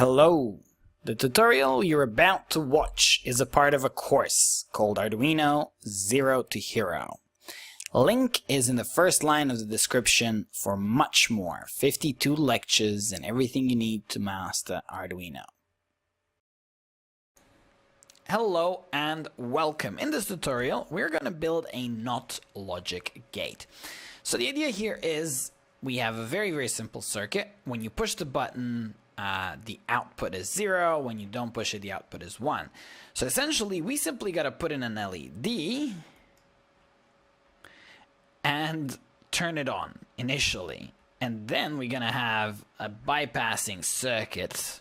Hello! The tutorial you're about to watch is a part of a course called Arduino Zero to Hero. Link is in the first line of the description for much more, 52 lectures and everything you need to master Arduino. Hello and welcome. In this tutorial we're going to build a NOT logic gate. So the idea here is we have a very simple circuit. When you push the button, the output is 0. When you don't push it, the output is 1. So essentially, we simply got to put in an LED and turn it on initially. And then we're going to have a bypassing circuit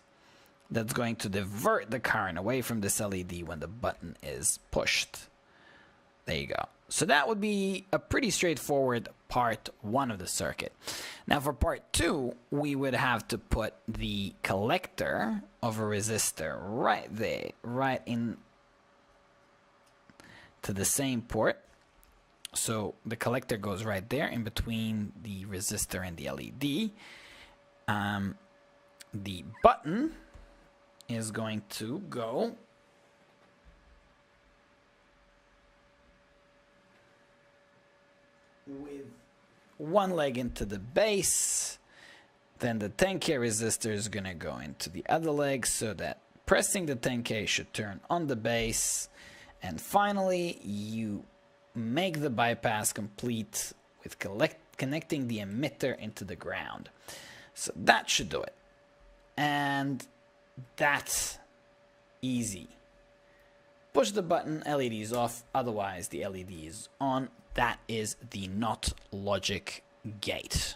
that's going to divert the current away from this LED when the button is pushed. There you go. So that would be a pretty straightforward part 1 of the circuit. Now for part 2, we would have to put the collector of a resistor right there, right in to the same port. So the collector goes right there in between the resistor and the LED. The button is going to go with one leg into the base, then the 10K resistor is going to go into the other leg, so that pressing the 10K should turn on the base, and finally you make the bypass complete with connecting the emitter into the ground. So that should do it, and that's easy. Push the button, LED is off, otherwise the LED is on. That is the NOT logic gate.